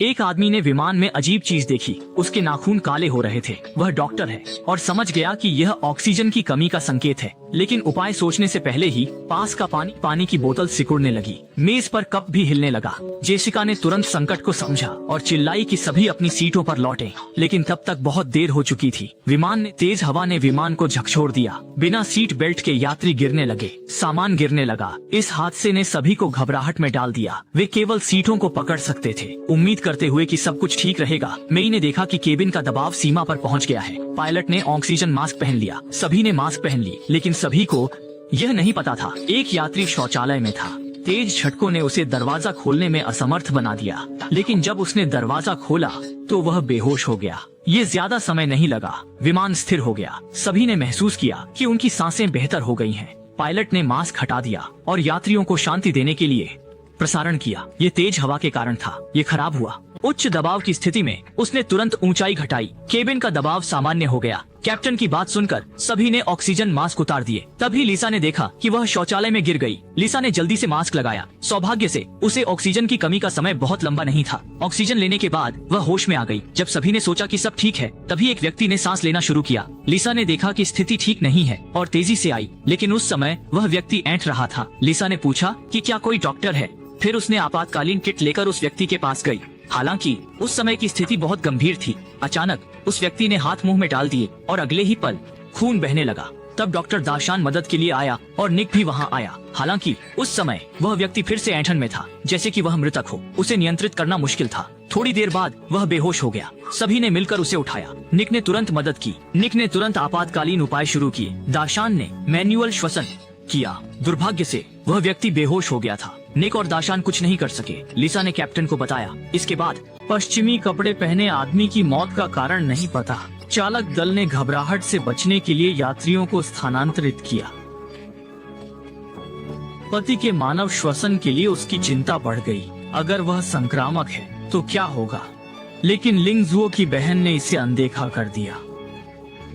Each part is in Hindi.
एक आदमी ने विमान में अजीब चीज देखी। उसके नाखून काले हो रहे थे। वह डॉक्टर है और समझ गया कि यह ऑक्सीजन की कमी का संकेत है, लेकिन उपाय सोचने से पहले ही पास का पानी की बोतल सिकुड़ने लगी। मेज पर कप भी हिलने लगा। जेसिका ने तुरंत संकट को समझा और चिल्लाई कि सभी अपनी सीटों पर लौटे, लेकिन तब तक बहुत देर हो चुकी थी। तेज हवा ने विमान को झकझोर दिया। बिना सीट बेल्ट के यात्री गिरने लगे, सामान गिरने लगा। इस हादसे ने सभी को घबराहट में डाल दिया। वे केवल सीटों को पकड़ सकते थे, उम्मीद करते हुए कि सब कुछ ठीक रहेगा। मेई ने देखा कि केबिन का दबाव सीमा पर पहुंच गया है। पायलट ने ऑक्सीजन मास्क पहन लिया। सभी ने मास्क पहन ली, लेकिन सभी को यह नहीं पता था एक यात्री शौचालय में था। तेज झटकों ने उसे दरवाजा खोलने में असमर्थ बना दिया, लेकिन जब उसने दरवाजा खोला तो वह बेहोश हो गया। ये ज्यादा समय नहीं लगा, विमान स्थिर हो गया। सभी ने महसूस किया कि उनकी सांसें बेहतर हो गई हैं। पायलट ने मास्क हटा दिया और यात्रियों को शांति देने के लिए प्रसारण किया। ये तेज हवा के कारण था, ये खराब हुआ। उच्च दबाव की स्थिति में उसने तुरंत ऊंचाई घटाई। केबिन का दबाव सामान्य हो गया। कैप्टन की बात सुनकर सभी ने ऑक्सीजन मास्क उतार दिए। तभी लिसा ने देखा कि वह शौचालय में गिर गई। लिसा ने जल्दी से मास्क लगाया। सौभाग्य से उसे ऑक्सीजन की कमी का समय बहुत लंबा नहीं था। ऑक्सीजन लेने के बाद वह होश में आ गई। जब सभी ने सोचा कि सब ठीक है, तभी एक व्यक्ति ने सांस लेना शुरू किया। लिसा ने देखा कि स्थिति ठीक नहीं है और तेजी से आई, लेकिन उस समय वह व्यक्ति ऐंठ रहा था। लिसा ने पूछा कि क्या कोई डॉक्टर है। फिर उसने आपातकालीन किट लेकर उस व्यक्ति के पास गई। हालांकि उस समय की स्थिति बहुत गंभीर थी। अचानक उस व्यक्ति ने हाथ मुंह में डाल दिए और अगले ही पल खून बहने लगा। तब डॉक्टर दाशान मदद के लिए आया और निक भी वहां आया। हालांकि उस समय वह व्यक्ति फिर से ऐंठन में था, जैसे कि वह मृतक हो। उसे नियंत्रित करना मुश्किल था। थोड़ी देर बाद वह बेहोश हो गया। सभी ने मिलकर उसे उठाया। निक ने तुरंत मदद की। निक ने तुरंत आपातकालीन उपाय शुरू किए। दाशान ने मैन्युअल श्वसन किया। दुर्भाग्य से वह व्यक्ति बेहोश हो गया था। निक और दाशान कुछ नहीं कर सके। लिसा ने कैप्टन को बताया। इसके बाद पश्चिमी कपड़े पहने आदमी की मौत का कारण नहीं पता। चालक दल ने घबराहट से बचने के लिए यात्रियों को स्थानांतरित किया। पति के मानव श्वसन के लिए उसकी चिंता बढ़ गई। अगर वह संक्रामक है तो क्या होगा, लेकिन लिंगजुओ की बहन ने इसे अनदेखा कर दिया।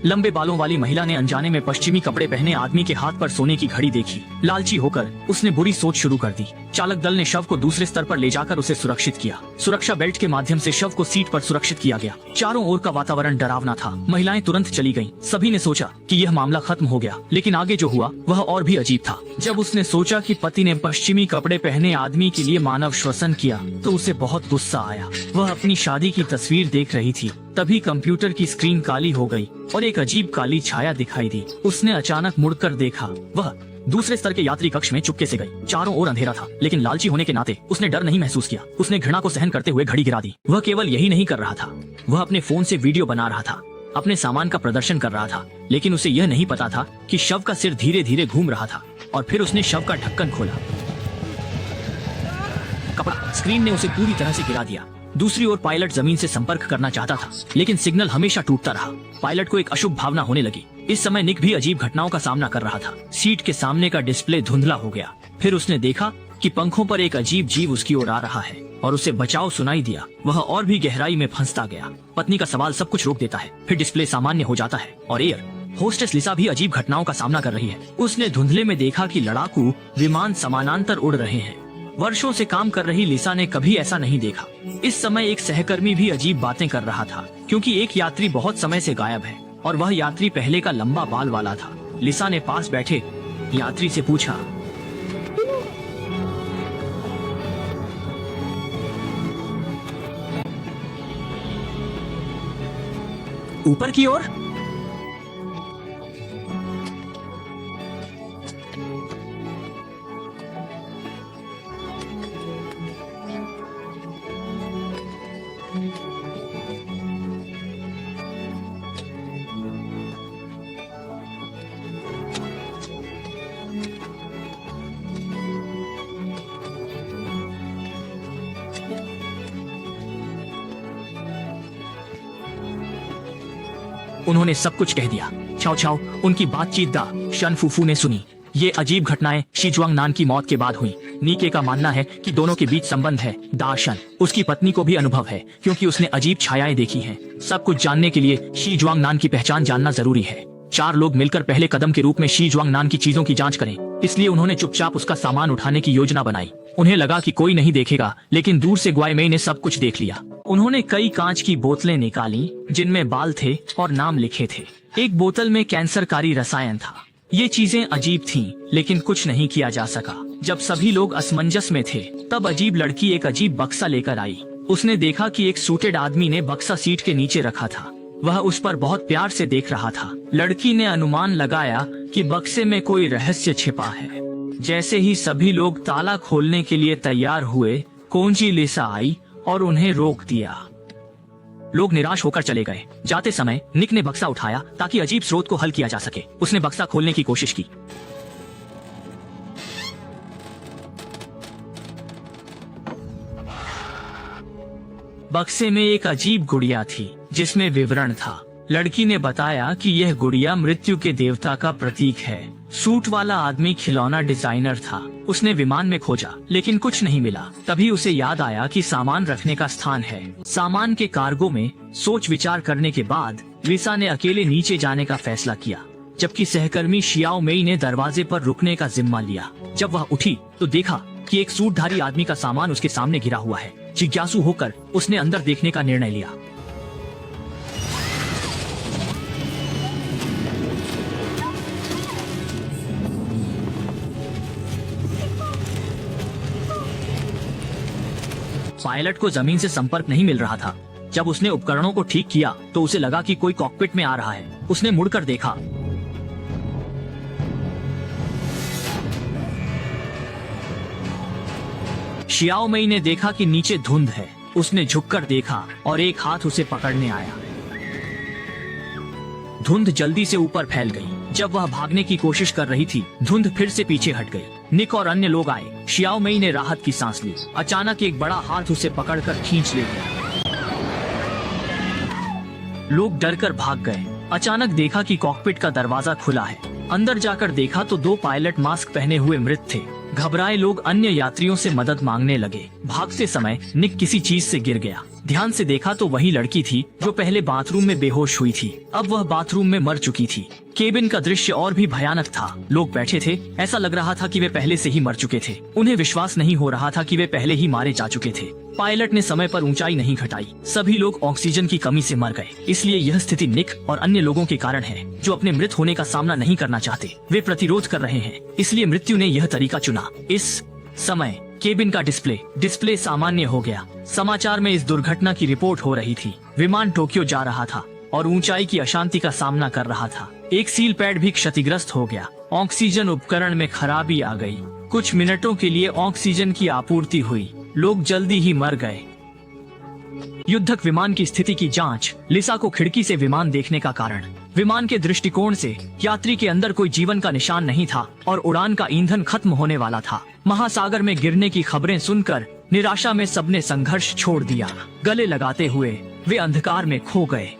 लंबे बालों वाली महिला ने अनजाने में पश्चिमी कपड़े पहने आदमी के हाथ पर सोने की घड़ी देखी। लालची होकर उसने बुरी सोच शुरू कर दी। चालक दल ने शव को दूसरे स्तर पर ले जाकर उसे सुरक्षित किया। सुरक्षा बेल्ट के माध्यम से शव को सीट पर सुरक्षित किया गया। चारों ओर का वातावरण डरावना था। महिलाएं तुरंत चली गईं। सभी ने सोचा कि यह मामला खत्म हो गया, लेकिन आगे जो हुआ वह और भी अजीब था। जब उसने सोचा कि पति ने पश्चिमी कपड़े पहने आदमी के लिए मानव श्वसन किया तो उसे बहुत गुस्सा आया। वह अपनी शादी की तस्वीर देख रही थी। तभी कंप्यूटर की स्क्रीन काली हो गई और एक अजीब काली छाया दिखाई दी। उसने अचानक मुड़कर देखा। वह दूसरे स्तर के यात्री कक्ष में चुपके से गई। चारों ओर अंधेरा था, लेकिन लालची होने के नाते उसने डर नहीं महसूस किया। उसने घृणा को सहन करते हुए घड़ी गिरा दी। वह केवल यही नहीं कर रहा था, वह अपने फोन से वीडियो बना रहा था, अपने सामान का प्रदर्शन कर रहा था। लेकिन उसे यह नहीं पता था कि शव का सिर धीरे धीरे घूम रहा था। और फिर उसने शव का ढक्कन खोला। कपड़ा स्क्रीन ने उसे पूरी तरह से गिरा दिया। दूसरी ओर पायलट जमीन से संपर्क करना चाहता था, लेकिन सिग्नल हमेशा टूटता रहा। पायलट को एक अशुभ भावना होने लगी। इस समय निक भी अजीब घटनाओं का सामना कर रहा था। सीट के सामने का डिस्प्ले धुंधला हो गया। फिर उसने देखा कि पंखों पर एक अजीब जीव उसकी ओर आ रहा है और उसे बचाव सुनाई दिया। वह और भी गहराई में फंसता गया। पत्नी का सवाल सब कुछ रोक देता है। फिर डिस्प्ले सामान्य हो जाता है और एयर होस्टेस लिसा भी अजीब घटनाओं का सामना कर रही है। उसने धुंधले में देखा कि लड़ाकू विमान समानांतर उड़ रहे हैं। वर्षों से काम कर रही लिसा ने कभी ऐसा नहीं देखा। इस समय एक सहकर्मी भी अजीब बातें कर रहा था, क्योंकि एक यात्री बहुत समय से गायब है और वह यात्री पहले का लंबा बाल वाला था। लिसा ने पास बैठे यात्री से पूछा, ऊपर की ओर? उन्होंने सब कुछ कह दिया। छाओ छाओ उनकी बातचीत दा शन फूफू ने सुनी। ये अजीब घटनाएं शीजुआंग नान की मौत के बाद हुई। नीके का मानना है कि दोनों के बीच संबंध है। दाशन उसकी पत्नी को भी अनुभव है, क्योंकि उसने अजीब छायाएं देखी हैं। सब कुछ जानने के लिए शीजुआंग नान की पहचान जानना जरूरी है। 4 लोग मिलकर पहले कदम के रूप में शी जुआंग नान की चीजों की जांच करें, इसलिए उन्होंने चुपचाप उसका सामान उठाने की योजना बनाई। उन्हें लगा कि कोई नहीं देखेगा, लेकिन दूर से ग्वाई मेई ने सब कुछ देख लिया। उन्होंने कई कांच की बोतलें निकाली जिनमें बाल थे और नाम लिखे थे। एक बोतल में कैंसरकारी रसायन था। ये चीजें अजीब थीं, लेकिन कुछ नहीं किया जा सका। जब सभी लोग असमंजस में थे, तब अजीब लड़की एक अजीब बक्सा लेकर आई। उसने देखा कि एक सूटेड आदमी ने बक्सा सीट के नीचे रखा था। वह उस पर बहुत प्यार से देख रहा था। लड़की ने अनुमान लगाया कि बक्से में कोई रहस्य छिपा है। जैसे ही सभी लोग ताला खोलने के लिए तैयार हुए, कोंजी लिसा आई और उन्हें रोक दिया। लोग निराश होकर चले गए। जाते समय निक ने बक्सा उठाया ताकि अजीब स्रोत को हल किया जा सके। उसने बक्सा खोलने की कोशिश की। बक्से में एक अजीब गुड़िया थी जिसमें विवरण था। लड़की ने बताया कि यह गुड़िया मृत्यु के देवता का प्रतीक है। सूट वाला आदमी खिलौना डिजाइनर था। उसने विमान में खोजा, लेकिन कुछ नहीं मिला। तभी उसे याद आया कि सामान रखने का स्थान है। सामान के कार्गो में सोच विचार करने के बाद लिसा ने अकेले नीचे जाने का फैसला किया, जबकि सहकर्मी शियाओ मेई ने दरवाजे पर रुकने का जिम्मा लिया। जब वह उठी तो देखा कि एक सूटधारी आदमी का सामान उसके सामने गिरा हुआ है। जिज्ञासु होकर उसने अंदर देखने का निर्णय लिया। पायलट को जमीन से संपर्क नहीं मिल रहा था। जब उसने उपकरणों को ठीक किया तो उसे लगा कि कोई कॉकपिट में आ रहा है। उसने मुड़कर देखा। शियाओ मेई ने देखा कि नीचे धुंध है। उसने झुककर देखा और एक हाथ उसे पकड़ने आया। धुंध जल्दी से ऊपर फैल गई। जब वह भागने की कोशिश कर रही थी, धुंध फिर से पीछे हट गई। निक और अन्य लोग आए। शियाओ मेई ने राहत की सांस ली। अचानक एक बड़ा हाथ उसे पकड़कर खींच ले गया। लोग डरकर भाग गए। अचानक देखा कि कॉकपिट का दरवाजा खुला है। अंदर जाकर देखा तो 2 पायलट मास्क पहने हुए मृत थे। घबराए लोग अन्य यात्रियों से मदद मांगने लगे। भागते समय निक किसी चीज से गिर गया। ध्यान से देखा तो वही लड़की थी जो पहले बाथरूम में बेहोश हुई थी। अब वह बाथरूम में मर चुकी थी। केबिन का दृश्य और भी भयानक था। लोग बैठे थे, ऐसा लग रहा था कि वे पहले से ही मर चुके थे। उन्हें विश्वास नहीं हो रहा था कि वे पहले ही मारे जा चुके थे। पायलट ने समय पर ऊंचाई नहीं घटाई। सभी लोग ऑक्सीजन की कमी से मर गए। इसलिए यह स्थिति निक और अन्य लोगों के कारण है जो अपने मृत होने का सामना नहीं करना चाहते। वे प्रतिरोध कर रहे हैं, इसलिए मृत्यु ने यह तरीका चुना। इस समय केबिन का डिस्प्ले सामान्य हो गया। समाचार में इस दुर्घटना की रिपोर्ट हो रही थी। विमान टोक्यो जा रहा था और ऊंचाई की अशांति का सामना कर रहा था। एक सील पैड भी क्षतिग्रस्त हो गया। ऑक्सीजन उपकरण में खराबी आ गई। कुछ मिनटों के लिए ऑक्सीजन की आपूर्ति हुई। लोग जल्दी ही मर गए। युद्धक विमान की स्थिति की जांच। लिसा को खिड़की से विमान देखने का कारण। विमान के दृष्टिकोण से यात्री के अंदर कोई जीवन का निशान नहीं था और उड़ान का ईंधन खत्म होने वाला था। महासागर में गिरने की खबरें सुनकर निराशा में सबने संघर्ष छोड़ दिया। गले लगाते हुए वे अंधकार में खो गए।